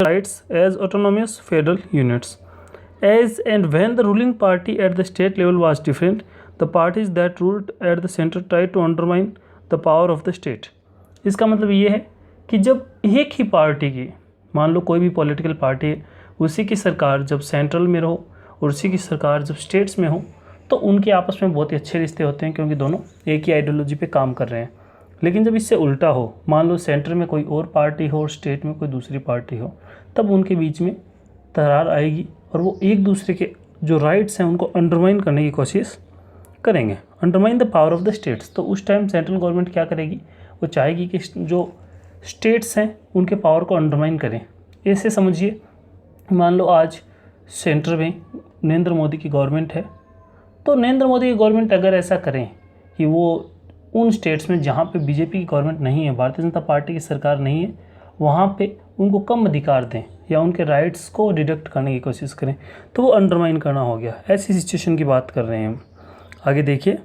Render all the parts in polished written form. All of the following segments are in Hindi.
rights as autonomous federal units. As and when the ruling party at the state level was different, the parties that ruled at the center tried to undermine the power of the state. इसका मतलब ये है कि जब एक ही पार्टी की, मान लो कोई भी पॉलिटिकल पार्टी है, उसी की सरकार जब सेंट्रल में रहो और उसी की सरकार जब स्टेट्स में हो, तो उनके आपस में बहुत ही अच्छे रिश्ते होते हैं क्योंकि दोनों एक ही आइडियोलॉजी पे काम कर रहे हैं। लेकिन जब इससे उल्टा हो, मान लो सेंटर में कोई और पार्टी हो और स्टेट में कोई दूसरी पार्टी हो, तब उनके बीच में दरार आएगी और वो एक दूसरे के जो राइट्स हैं उनको अंडरमाइन करने की कोशिश करेंगे, undermine the power of the states. तो उस टाइम सेंट्रल गवर्नमेंट क्या करेगी, वो चाहेगी कि जो स्टेट्स हैं उनके पावर को अंडरमाइन करें। ऐसे समझिए, मान लो आज सेंटर में नरेंद्र मोदी की गवर्नमेंट है, तो नरेंद्र मोदी की गवर्नमेंट अगर ऐसा करें कि वो उन स्टेट्स में जहाँ पे बीजेपी की गवर्नमेंट नहीं है, भारतीय जनता पार्टी की सरकार नहीं है, वहाँ पे उनको कम अधिकार दें या उनके राइट्स को डिडक्ट करने की कोशिश करें, तो वो अंडरमाइन करना हो गया। ऐसी सिचुएशन की बात कर रहे हैं हम। आगे देखिए,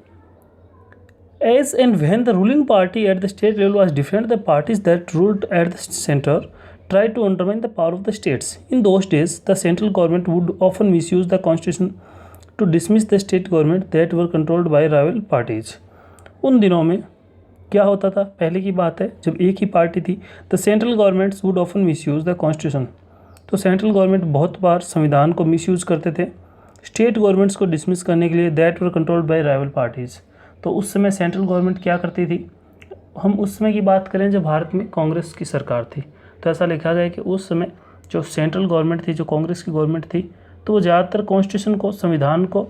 as and when the ruling party at the state level was different, the parties that ruled at the centre tried to undermine the power of the states. In those days, the central government would often misuse the constitution to dismiss the state government that were controlled by rival parties. उन दिनों में क्या होता था, पहले की बात है जब एक ही पार्टी थी, the central governments would often misuse the constitution. तो सेंट्रल गवर्नमेंट बहुत बार संविधान को मिसयूज करते थे स्टेट गवर्नमेंट्स को डिसमिस करने के लिए, that were controlled by rival parties. तो उस समय सेंट्रल गवर्नमेंट क्या करती थी, हम उस समय की बात करें जब भारत में कांग्रेस की सरकार थी, तो ऐसा लिखा गया कि उस समय जो सेंट्रल गवर्नमेंट थी, जो कांग्रेस की गवर्नमेंट थी, तो वो ज़्यादातर कॉन्स्टिट्यूशन को, संविधान को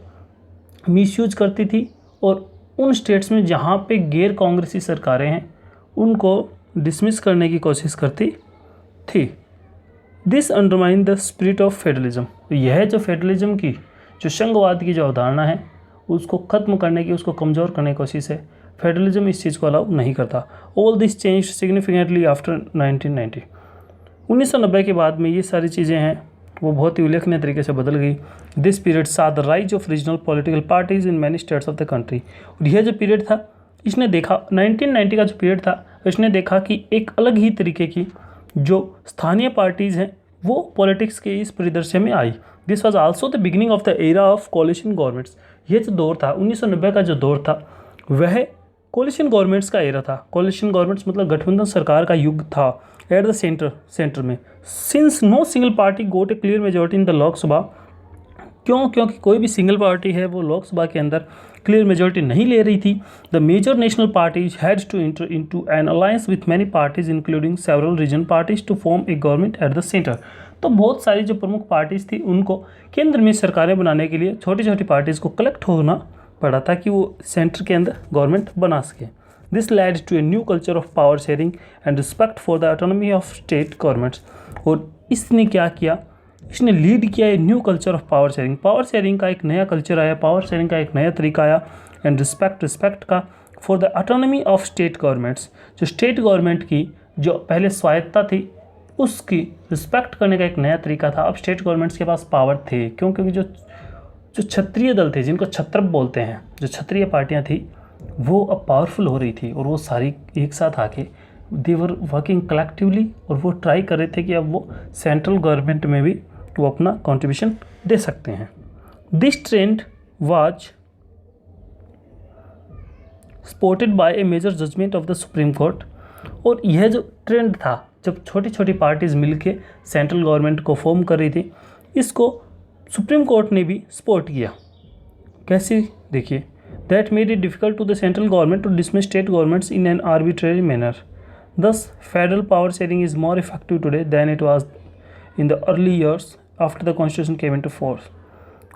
मिसयूज करती थी और उन स्टेट्स में जहाँ पे गैर कांग्रेसी सरकारें हैं उनको डिसमिस करने की कोशिश करती थी। This undermine the spirit of federalism. यह जो फेडरलिज्म की, जो संघवाद की जो अवधारणा है, उसको ख़त्म करने की, उसको कमज़ोर करने की कोशिश है। फेडरलिज्म इस चीज़ को अलाउ नहीं करता। All this change significantly after 1990। 1990 के बाद में ये सारी चीज़ें हैं वो बहुत ही उल्लेखनीय तरीके से बदल गई। दिस पीरियड सा the rise of regional political parties in many states of the country. और यह जो पीरियड था, इसने देखा, 1990 का जो पीरियड था, इसने देखा कि एक अलग ही तरीके की जो स्थानीय पार्टीज़ हैं वो पॉलिटिक्स के इस परिदृश्य में आई। This was also the beginning of the era of coalition governments. ये जो दौर था, 1990 का जो दौर था, वह कोलिशन गवर्नमेंट्स का एरा था। कोलिशन गवर्नमेंट्स मतलब गठबंधन सरकार का युग था एट द सेंटर में। Since no single party got a clear majority in the Lok Sabha. क्योंकि कोई भी सिंगल पार्टी है वो लोकसभा के अंदर क्लियर मेजोरिटी नहीं ले रही थी। The major national parties had to enter into an alliance with many parties including several region parties to form a government at the centre. तो बहुत सारी जो प्रमुख पार्टीज थी उनको केंद्र में सरकारें बनाने के लिए छोटी छोटी पार्टीज़ को कलेक्ट होना पड़ा ताकि वो सेंटर के अंदर गवर्नमेंट बना सके। This led to a new culture of power sharing and respect for the autonomy of state governments. और इसने क्या किया, इसने लीड किया a new culture of power sharing. Power sharing का एक नया कल्चर आया, पावर शेयरिंग का एक नया तरीका आया, एंड रिस्पेक्ट का for the autonomy of state governments. जो स्टेट गवर्नमेंट की जो पहले स्वायत्ता थी उसकी रिस्पेक्ट करने का एक नया तरीका था। अब स्टेट गवर्नमेंट्स के पास पावर थे, क्योंकि जो क्षत्रिय दल थे, जिनको क्षत्रप बोलते हैं, जो क्षत्रिय पार्टियां थी, वो अब पावरफुल हो रही थी और वो सारी एक साथ आके दे वर वर्किंग कलेक्टिवली और वो ट्राई कर रहे थे कि अब वो सेंट्रल गवर्नमेंट में भी वो अपना कंट्रीब्यूशन दे सकते हैं। This trend was supported by a major judgment of the Supreme Court. और यह जो ट्रेंड था, जब छोटी छोटी पार्टीज मिलके सेंट्रल गवर्नमेंट को फॉर्म कर रही थी, इसको सुप्रीम कोर्ट ने भी सपोर्ट किया। कैसे, देखिए, that made it difficult to the central government to dismiss state governments in an arbitrary manner. Thus, federal power sharing is more effective today than it was in the early years after the constitution came into force.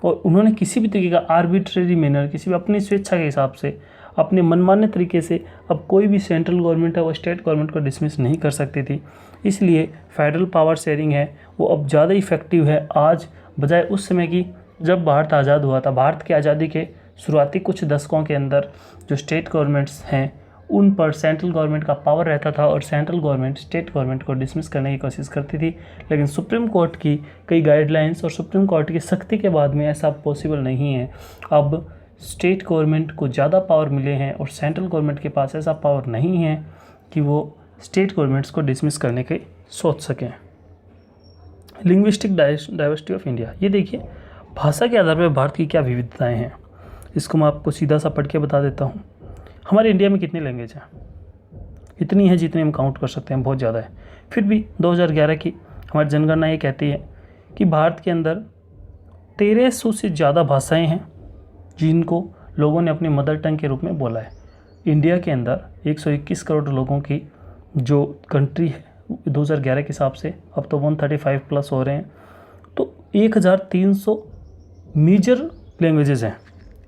और उन्होंने किसी भी तरीके का आर्बिट्रेरी मैनर, किसी भी अपनी स्वेच्छा के हिसाब से, अपने मनमाने तरीके से अब कोई भी सेंट्रल गवर्नमेंट है वो स्टेट गवर्नमेंट को डिसमिस नहीं कर सकती थी। इसलिए फेडरल पावर शेयरिंग है वो अब ज़्यादा इफेक्टिव है आज, बजाय उस समय की जब भारत आज़ाद हुआ था। भारत की आज़ादी के शुरुआती कुछ दशकों के अंदर जो स्टेट गवर्नमेंट्स हैं उन पर सेंट्रल गवर्नमेंट का पावर रहता था और सेंट्रल गवर्नमेंट स्टेट गवर्नमेंट को डिसमिस करने की कोशिश करती थी। लेकिन सुप्रीम कोर्ट की कई गाइडलाइंस और सुप्रीम कोर्ट की सख्ती के बाद में ऐसा पॉसिबल नहीं है। अब स्टेट गवर्नमेंट को ज़्यादा पावर मिले हैं और सेंट्रल गवर्नमेंट के पास ऐसा पावर नहीं है कि वो स्टेट गवर्नमेंट्स को डिसमिस करने के सोच सकें। Linguistic diversity of India. ये देखिए भाषा के आधार पर भारत की क्या विविधताएं हैं, इसको मैं आपको सीधा सा पढ़ के बता देता हूँ। हमारे इंडिया में कितनी लैंग्वेज हैं? इतनी है जितनी हम काउंट कर सकते हैं, बहुत ज़्यादा है। फिर भी 2011 की हमारी जनगणना ये कहती है कि भारत के अंदर 1300 से ज़्यादा भाषाएं हैं जिनको लोगों ने अपनी मदर टंग के रूप में बोला है। इंडिया के अंदर 121 करोड़ लोगों की जो कंट्री है 2011 के हिसाब से, अब तो 135 प्लस हो रहे हैं, तो 1300 मेजर लैंग्वेजेस हैं।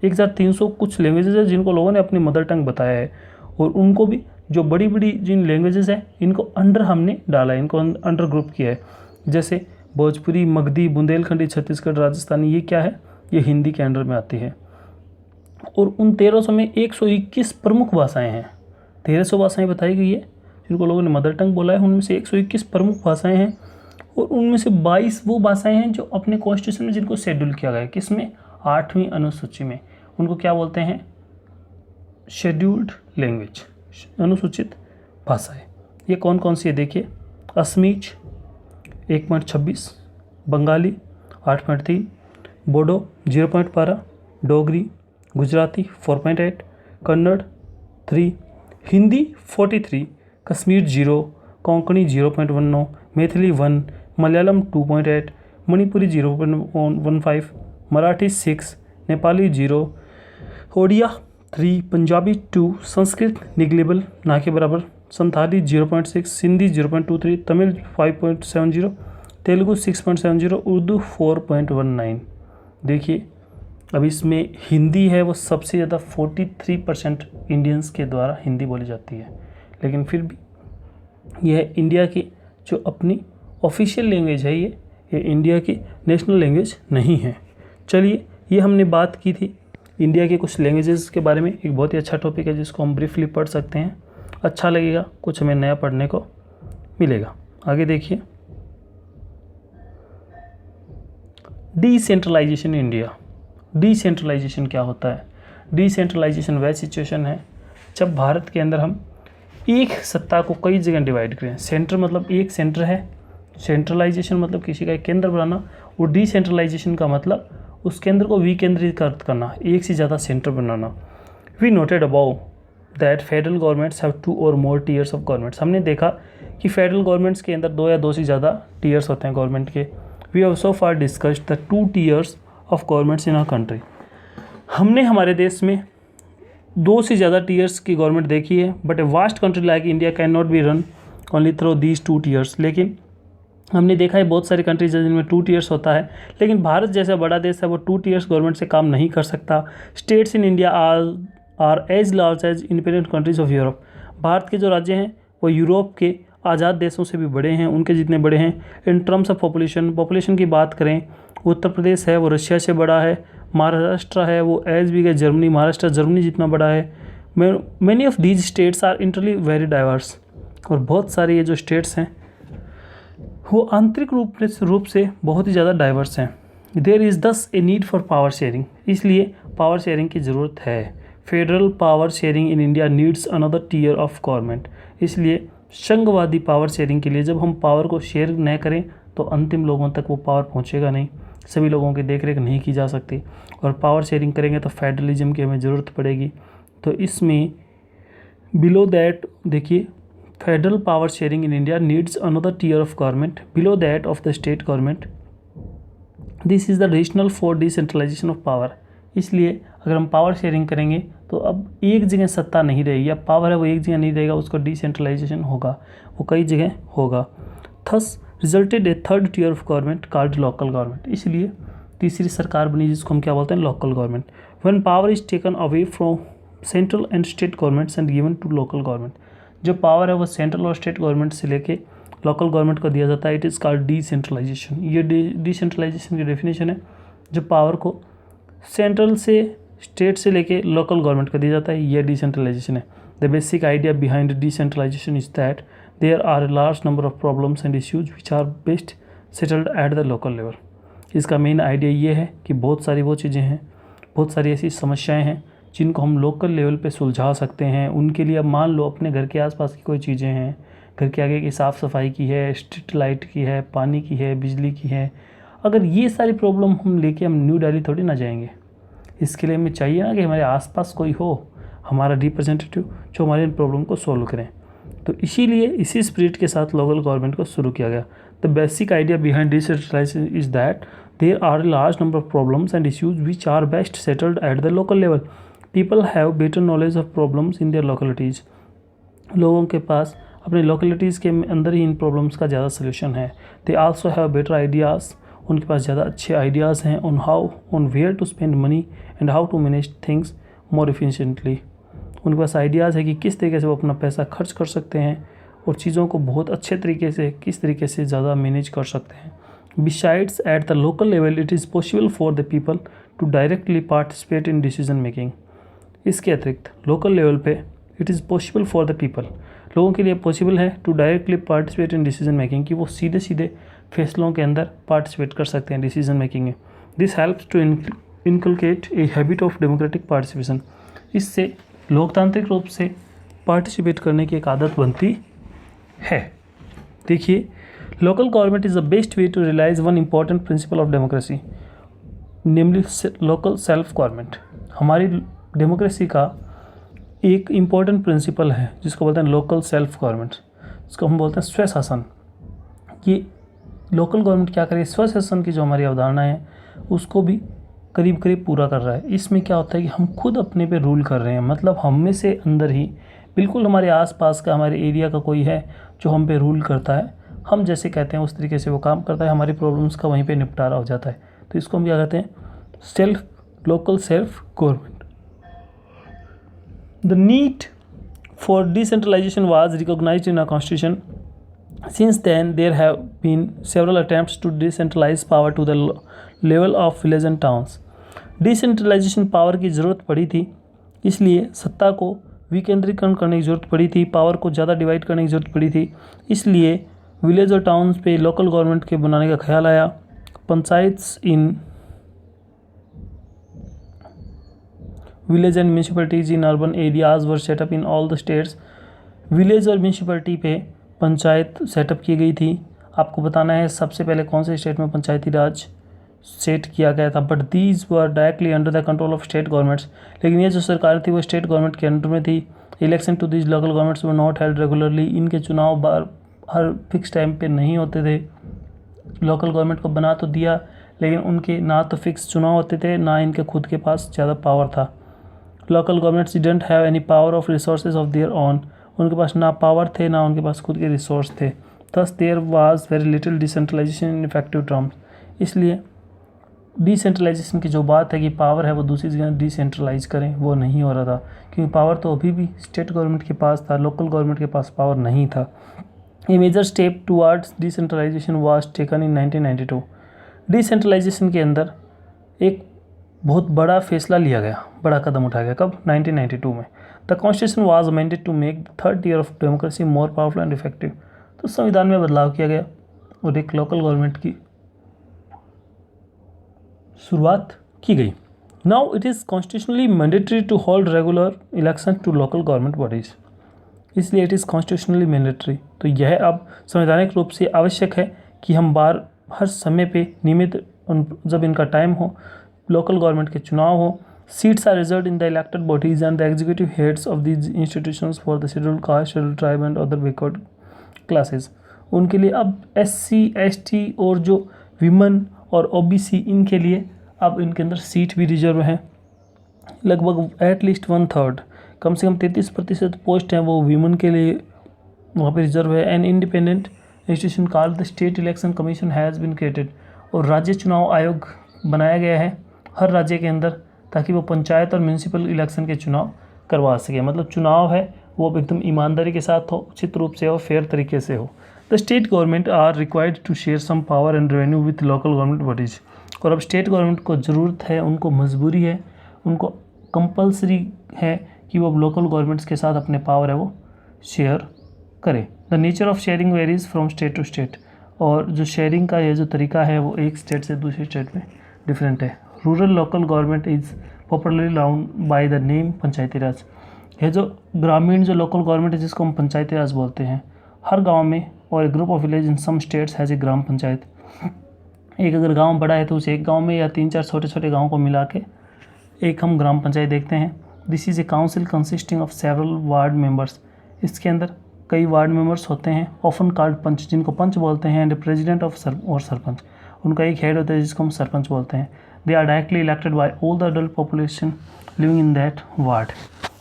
1300 कुछ लैंग्वेजेस हैं जिनको लोगों ने अपनी मदर टंग बताया है, और उनको भी जो बड़ी बड़ी जिन लैंग्वेजेस हैं इनको अंडर हमने डाला है, इनको अंडर ग्रुप किया है। जैसे भोजपुरी, मगधी, बुंदेलखंडी, छत्तीसगढ़, राजस्थानी, ये क्या है, ये हिंदी के अंडर में आती है। और उन 1300 में 121 प्रमुख भाषाएं हैं। 1300 भाषाएं बताई गई है जिनको लोगों ने मदर टंग बोला है, उनमें से 121 प्रमुख भाषाएं हैं, और उनमें से 22 वो भाषाएं हैं जो अपने कॉन्स्टिट्यूशन में जिनको शेड्यूल किया गया है। किसमें? 8वीं अनुसूची में। उनको क्या बोलते हैं? शेड्यूल्ड लैंग्वेज, अनुसूचित भाषाएं। ये कौन कौन सी है देखिए, असमीज 1.26, बंगाली 8.3, बोडो 0.12, डोगरी गुजराती 4.8, कन्नड़ 3, हिंदी 43, कश्मीर 0, कोंकणी 0.19, मैथिली 1, मलयालम 2.8, मणिपुरी 0.15, मराठी 6, नेपाली 0, ओडिया 3, पंजाबी 2, संस्कृत निग्लेबल ना के बराबर, संथाली 0.6, सिंधी 0.23, तमिल 5.70, तेलुगु 6.70, उर्दू 4.19। देखिए अब इसमें हिंदी है वो सबसे ज़्यादा 43% इंडियंस के द्वारा हिंदी बोली जाती है, लेकिन फिर भी यह इंडिया की जो अपनी ऑफिशियल लैंग्वेज है, ये इंडिया की नेशनल लैंग्वेज नहीं है। चलिए, ये हमने बात की थी इंडिया के कुछ लैंग्वेजेस के बारे में। एक बहुत ही अच्छा टॉपिक है जिसको हम ब्रीफली पढ़ सकते हैं, अच्छा लगेगा, कुछ हमें नया पढ़ने को मिलेगा। आगे देखिए, डिसेंट्रलाइजेशन इन इंडिया। डिसेंट्रलाइजेशन क्या होता है? डिसेंट्रलाइजेशन वह सिचुएशन है जब भारत के अंदर हम एक सत्ता को कई जगह डिवाइड करें। सेंटर मतलब एक सेंटर है, सेंट्रलाइजेशन मतलब किसी का एक केंद्र बनाना, और डिसेंट्रलाइजेशन का मतलब उस केंद्र को विकेंद्रीकृत करना, एक से ज़्यादा सेंटर बनाना। We noted about that federal governments have 2 or more tears of governments. हमने देखा कि फेडरल गवर्नमेंट्स के अंदर 2 या 2 से ज़्यादा टीयर्स होते हैं गवर्नमेंट के। We have so far discussed the 2 tiers of governments in our country. हमने हमारे देश में 2 से ज़्यादा टीयर्स की गवर्नमेंट देखी है, but a vast country like India can not be run only through these 2 tears. लेकिन हमने देखा है बहुत सारी कंट्रीज जिनमें 2 टीयर्स होता है, लेकिन भारत जैसा बड़ा देश है वो 2 टीयर्स गवर्नमेंट से काम नहीं कर सकता। States in India are as large as independent countries of Europe. Bharat के जो राज्य हैं वो यूरोप के आज़ाद देशों से भी बड़े हैं, उनके जितने बड़े हैं। इन टर्म्स ऑफ पॉपुलेशन की बात करें, उत्तर प्रदेश है वो रशिया से बड़ा है, महाराष्ट्र है वो as big as Germany, Maharashtra Germany जितना बड़ा है। Many of these states are internally very diverse. और बहुत सारे ये जो स्टेट्स हैं वो आंतरिक रूप से बहुत ही ज़्यादा डाइवर्स हैं। There is thus a need for power sharing, इसलिए पावर शेयरिंग की ज़रूरत है। Federal power sharing in India needs another tier of government. इसलिए संघवादी पावर शेयरिंग के लिए जब हम पावर को शेयर न करें तो अंतिम लोगों तक वो पावर पहुंचेगा नहीं, सभी लोगों की देखरेख नहीं की जा सकती। और पावर शेयरिंग करेंगे तो फेडरलिज्म की हमें ज़रूरत पड़ेगी। तो इसमें बिलो दैट देखिए, federal power sharing in India needs another tier of government below that of the state government. This is the rationale for decentralisation of power. इसलिए अगर हम पावर शेयरिंग करेंगे तो अब एक जगह सत्ता नहीं रहेगी, या पावर है वो एक जगह नहीं रहेगा, उसका डिसेंट्रलाइजेशन होगा, वो कई जगह होगा। Thus resulted a third tier of government called local government. इसलिए तीसरी सरकार बनी जिसको हम क्या बोलते हैं, local government. When power is taken away from central and state governments and given to local government. जो पावर है वो सेंट्रल और स्टेट गवर्नमेंट से लेके लोकल गवर्नमेंट को दिया जाता है, इट इज़ कॉल्ड डिसेंट्रलाइजेशन। ये डिसेंट्रलाइजेशन की डेफिनेशन है, जो पावर को सेंट्रल से स्टेट से लेके लोकल गवर्नमेंट को दिया जाता है, यह डिसेंट्रलाइजेशन है। The basic idea behind decentralisation is that there are a large number of problems and issues which are best settled at the local level. इसका मेन आइडिया ये है कि बहुत सारी वो चीज़ें हैं, बहुत सारी ऐसी समस्याएं हैं जिनको हम लोकल लेवल पे सुलझा सकते हैं। उनके लिए अब मान लो अपने घर के आसपास की कोई चीज़ें हैं घर के आगे की साफ़ सफाई की है, स्ट्रीट लाइट की है, पानी की है, बिजली की है। अगर ये सारी प्रॉब्लम हम लेके हम न्यू दिल्ली थोड़ी ना जाएंगे। इसके लिए हमें चाहिए ना कि हमारे आसपास कोई हो, हमारा रिप्रेजेंटेटिव, जो हमारे इन प्रॉब्लम को सॉल्व करें। तो इसीलिए इसी स्पिरिट के साथ लोकल गवर्नमेंट को शुरू किया गया। The basic idea behind decentralisation is that there are large number of problems and issues which are best settled at the local level. People have better knowledge of problems in their localities. लोगों के पास अपने लोकेलिटीज़ के अंदर ही इन प्रॉब्लम्स का ज़्यादा सोल्यूशन है। They also have better ideas. उनके पास ज़्यादा अच्छे आइडियाज़ हैं on where to spend money and how to manage things more efficiently. उनके पास आइडियाज़ है कि किस तरीके से वो अपना पैसा खर्च कर सकते हैं और चीज़ों को बहुत अच्छे तरीके से किस तरीके से ज़्यादा मैनेज कर सकते हैं। Besides at the local level it is possible for the people to directly participate in decision making. इसके अतिरिक्त लोकल लेवल पे it is possible for the people, लोगों के लिए पॉसिबल है to directly participate in decision making, कि वो सीधे सीधे फैसलों के अंदर पार्टिसिपेट कर सकते हैं डिसीजन मेकिंग में। This helps to inculcate a habit of democratic participation. इससे लोकतांत्रिक रूप से पार्टिसिपेट करने की एक आदत बनती है। देखिए, local government is the best way to realise one important principle of democracy, namely local self government. हमारी डेमोक्रेसी का एक इम्पॉर्टेंट प्रिंसिपल है जिसको बोलते हैं लोकल सेल्फ गवर्नमेंट, जिसको हम बोलते हैं स्वशासन। ये लोकल गवर्नमेंट क्या करे, स्वशासन की जो हमारी अवधारणा है उसको भी करीब करीब पूरा कर रहा है। इसमें क्या होता है कि हम खुद अपने पे रूल कर रहे हैं, मतलब हम में से अंदर ही बिल्कुल हमारे आसपास का, हमारे एरिया का कोई है जो हम पे रूल करता है। हम जैसे कहते हैं उस तरीके से वो काम करता है, हमारी प्रॉब्लम्स का वहीं पे निपटारा हो जाता है। तो इसको हम क्या कहते हैं, local self government. The need for decentralization was recognized in our constitution. Since then, there have been several attempts to decentralize power to the level of villages and towns. Decentralization power की ज़रूरत पड़ी थी, इसलिए सत्ता को विकेंद्रीकरण करने की ज़रूरत पड़ी थी, पावर को ज़्यादा डिवाइड करने की ज़रूरत पड़ी थी। इसलिए विलेज और टाउन्स पे लोकल गवर्नमेंट के बनाने का ख्याल आया। Panchayats in village and municipalities in urban areas were set up in all the states. Village और म्यूनसिपैलिटी पे पंचायत सेटअप की गई थी। आपको बताना है सबसे पहले कौन से स्टेट में पंचायती राज सेट किया गया था। But these were directly under the control of state governments. लेकिन ये जो सरकार थी वो स्टेट गवर्नमेंट के अंडर में थी। Election to these local governments were not held regularly. इनके चुनाव हर फिक्स टाइम पे नहीं होते थे। लोकल गवर्नमेंट को बना तो दिया, लेकिन उनके ना तो फिक्स चुनाव होते थे, ना इनके खुद के पास ज़्यादा पावर था। Local governments didn't have any power of resources of their own. उनके पास ना पावर थे, ना उनके पास खुद के रिसोर्स थे। Thus there was very little decentralisation in effective terms. इसलिए डिसेंट्रलाइजेशन की जो बात है कि पावर है वो दूसरी जगह डिसेंट्रलाइज करें, वो नहीं हो रहा था, क्योंकि पावर तो अभी भी स्टेट गवर्नमेंट के पास था, लोकल गवर्नमेंट के पास पावर नहीं था। A major step towards decentralisation was taken in 1992। Decentralisation के अंदर एक बहुत बड़ा फैसला लिया गया, बड़ा कदम उठाया गया। कब? 1992 में। The constitution was amended to make third tier of democracy more powerful and effective. तो संविधान में बदलाव किया गया और एक लोकल गवर्नमेंट की शुरुआत की गई। Now it is constitutionally mandatory to hold regular election to local government bodies. इसलिए इट इज़ कॉन्स्टिट्यूशनली मैंडेटरी। तो यह अब संवैधानिक रूप से आवश्यक है कि हम हर समय पे नियमित जब इनका टाइम हो, लोकल गवर्नमेंट के चुनाव हो, seats are reserved in the elected bodies and the executive heads of these institutions for the scheduled caste, scheduled tribe and other backward classes. उनके लिए अब SC ST और जो विमेन और OBC, इनके लिए अब इनके अंदर सीट भी रिजर्व हैं। लगभग एटलीस्ट 1/3, कम से कम 33% पोस्ट हैं वो वीमेन के लिए वहाँ पे रिजर्व है। An independent institution called the state election commission has been created. और राज्य चुनाव आयोग बनाया गया है हर राज्य के अंदर, ताकि वो पंचायत और म्यूनसिपल इलेक्शन के चुनाव करवा सके। मतलब चुनाव है वो अब एकदम ईमानदारी के साथ हो, उचित रूप से हो, फेयर तरीके से हो। The state government are required to share some power and revenue with local government bodies. और अब स्टेट गवर्नमेंट को ज़रूरत है, उनको मजबूरी है, उनको कंपल्सरी है कि वो अब लोकल गवर्नमेंट्स के साथ अपने पावर है वो शेयर करें। The nature of sharing varies from state to state. और जो शेयरिंग का ये जो तरीका है वो एक स्टेट से दूसरे स्टेट में डिफरेंट है। Rural local government is popularly known by the name panchayati raj. ये जो ग्रामीण जो लोकल गवर्नमेंट है जिसको हम पंचायती राज बोलते हैं, हर गांव में और group of village in some states has a gram panchayat. एक अगर गांव बड़ा है तो उस एक गांव में या 3-4 छोटे छोटे गाँव को मिला के एक हम ग्राम पंचायत देखते हैं। This is a council consisting of several ward members. इसके अंदर कई वार्ड मेंबर्स होते हैं, ऑफन कॉल्ड पंच, जिनको पंच बोलते हैं, एंड प्रेसिडेंट ऑफ सरपंच। उनका एक हेड होता है जिसको हम सरपंच बोलते हैं। They are directly elected by all the adult population living in that ward.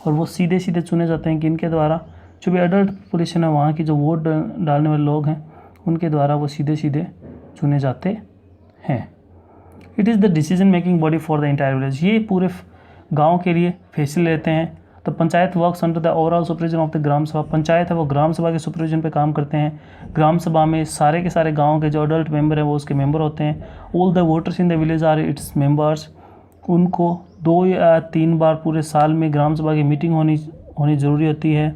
और वो सीधे सीधे चुने जाते हैं कि इनके द्वारा, जो भी अडल्ट पॉपुलेशन है वहाँ की जो वोट डालने वाले लोग हैं उनके द्वारा वो सीधे सीधे चुने जाते हैं। It is the decision making body for the entire village. ये पूरे गांव के लिए फैसले लेते हैं। तो panchayat works under the overall supervision of the gram sabha. Panchayat है वो ग्राम सभा के सुपरविजन पे काम करते हैं। ग्राम सभा में सारे के सारे गांव के जो अडल्ट मेंबर हैं वो उसके मेंबर होते हैं। All the voters in the village are its members. उनको 2 या 3 बार पूरे साल में ग्राम सभा की मीटिंग होनी ज़रूरी होती है।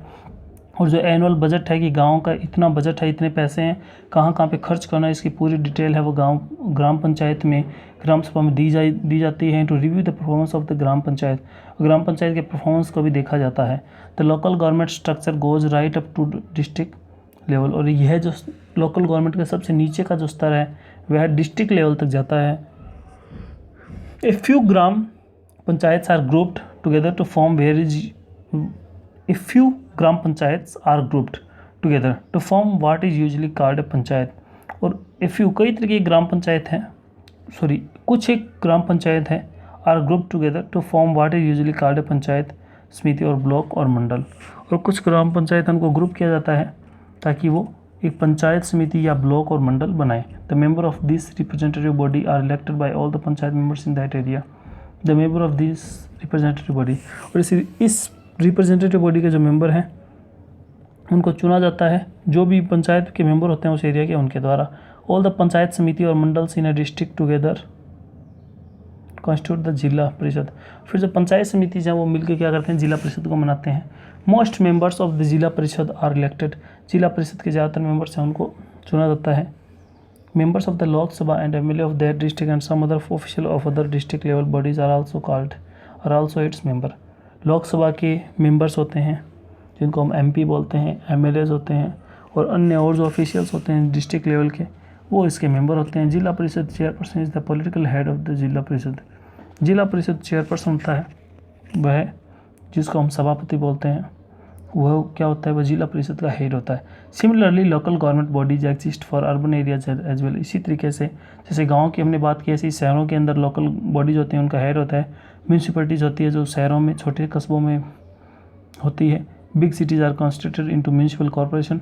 और जो एनुअल बजट है कि गांव का इतना बजट है, इतने पैसे हैं, कहाँ कहाँ पे खर्च करना है, इसकी पूरी डिटेल है वो ग्राम पंचायत में, ग्राम सभा में दी जाती है। To review the performance of the gram panchayat, gram panchayat के परफॉर्मेंस को भी देखा जाता है। The local government structure goes right up to district level. और यह जो लोकल गवर्नमेंट का सबसे नीचे का जो स्तर है वह डिस्ट्रिक्ट लेवल तक जाता है। A few gram panchayat are grouped together to form A few gram panchayat are grouped together to form what is usually called a panchayat. और ए फ्यू कई तरह की ग्राम पंचायत हैं, कुछ एक ग्राम पंचायत है are group together to form what is usually called a panchayat samiti और ब्लॉक और मंडल। और कुछ ग्राम पंचायत उनको ग्रुप किया जाता है ताकि वो एक पंचायत समिति या ब्लॉक और मंडल बनाए। The member of this representative body are elected by all the panchayat members in that area. The member of this representative body, और इस रिप्रेजेंटेटिव बॉडी के जो मेंबर हैं उनको चुना जाता है, जो भी पंचायत के मेंबर होते हैं उस एरिया के, उनके द्वारा। ऑल द पंचायत समिति और mandals in a district together constitute the zila parishad. फिर जो पंचायत समिति हैं वो मिलकर क्या करते हैं, जिला परिषद को मनाते हैं। Most members of the zila परिषद आर इलेक्टेड। जिला परिषद के ज़्यादातर मेंबर्स हैं उनको चुना जाता है। Members of the Lok Sabha and MLA of that district and some other official of other district level bodies are also its member. Lok Sabha के मेंबर्स होते हैं जिनको हम एमपी बोलते हैं, एमएलएज होते हैं, और अन्य और जो ऑफिशियल्स होते हैं डिस्ट्रिक्ट लेवल के वो इसके मेंबर होते हैं। जिला परिषद chairperson is the political head of the zila परिषद। जिला परिषद चेयरपर्सन होता है वह, जिसको हम सभापति बोलते हैं, वह क्या होता है, वह जिला परिषद का हेड होता है। Similarly local government bodies exist for urban areas as well. इसी तरीके से जैसे गाँव की हमने बात की, ऐसी शहरों के अंदर लोकल बॉडीज होती हैं, उनका हेड होता है। म्यूनसिपैलिटीज़ होती है जो शहरों में, छोटे कस्बों में होती है। Big cities are constituted into municipal corporation.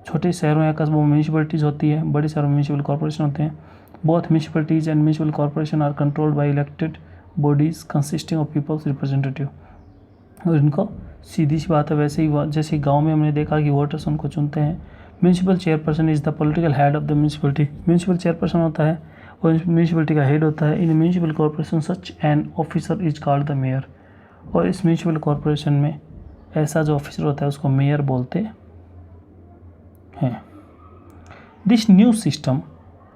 छोटे शहरों या कस्बों में म्यूनसिपैलिटीज़ होती है, बड़े शहरों में म्यूनसिपल कॉर्पोरेशन होते हैं। Both municipalities and municipal corporation are controlled by elected bodies consisting of people's representative. और इनको सीधी सी बात है, वैसे ही जैसे गाँव में हमने देखा कि वोटर्स उनको चुनते हैं। Municipal chairperson is the political head of the municipality. Municipal chairperson होता है और म्यूनसिपैलिटी का हेड होता है। In municipal corporation such an officer is called the mayor. और इस म्यूनसिपल कॉर्पोरेशन में ऐसा जो ऑफिसर होता है उसको मेयर बोलते हैं। This new system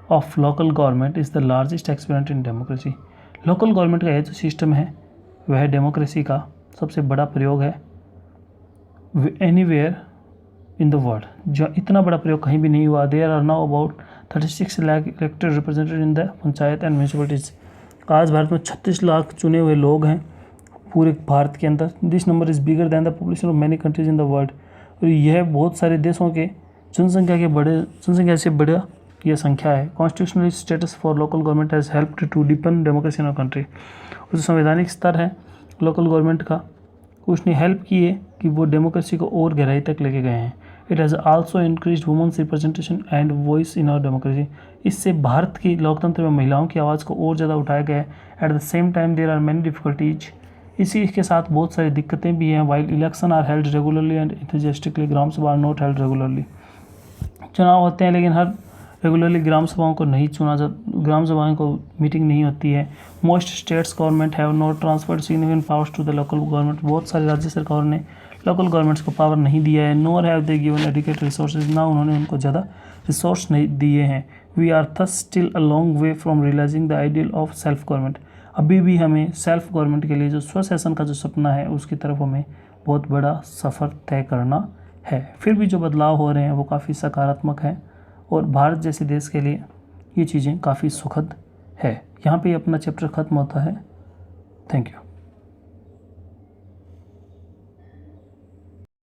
of local government is the largest experiment in democracy. Local government का यह जो सिस्टम है वह डेमोक्रेसी का सबसे बड़ा प्रयोग है एनीवेयर इन द वर्ल्ड। जो इतना बड़ा प्रयोग कहीं भी नहीं हुआ। There are now about 36 lakh elected representative in the panchayat and municipalities. आज भारत में 36 लाख चुने हुए लोग हैं पूरे भारत के अंदर। This number is bigger than the population of many countries in the world. और यह बहुत सारे देशों के जनसंख्या से बड़ा यह संख्या है। Constitutional status for local government has helped to deepen democracy in our country. और जो संवैधानिक स्तर है लोकल गवर्नमेंट का, उसने हेल्प की है कि वो डेमोक्रेसी को और गहराई तक लेके गए हैं। It has also increased women's representation and voice in our democracy. इससे भारत की लोकतंत्र में महिलाओं की आवाज़ को और ज़्यादा उठाया गया है। At the same time there are many difficulties. इसी के साथ बहुत सारी दिक्कतें भी हैं। While elections are held regularly and enthusiastically, gram sabha are not held regularly. चुनाव होते हैं लेकिन हर रेगुलरली ग्राम सभाओं को नहीं चुना ग्राम सभाओं को मीटिंग नहीं होती है। Most states government have not transferred significant powers to the local government. बहुत सारी राज्य सरकारों ने लोकल गवर्नमेंट्स को पावर नहीं दिया है। Nor have they given adequate resources, ना उन्होंने उनको ज़्यादा रिसोर्स नहीं दिए हैं। We are thus still a long way from realising the ideal of self government. अभी भी हमें सेल्फ गवर्नमेंट के लिए जो स्वशासन का जो सपना है उसकी तरफ हमें बहुत बड़ा सफ़र तय करना है। फिर भी जो बदलाव हो रहे हैं वो काफ़ी सकारात्मक हैं और भारत जैसे देश के लिए ये चीज़ें काफ़ी सुखद है। यहाँ पे अपना चैप्टर ख़त्म होता है। Thank you.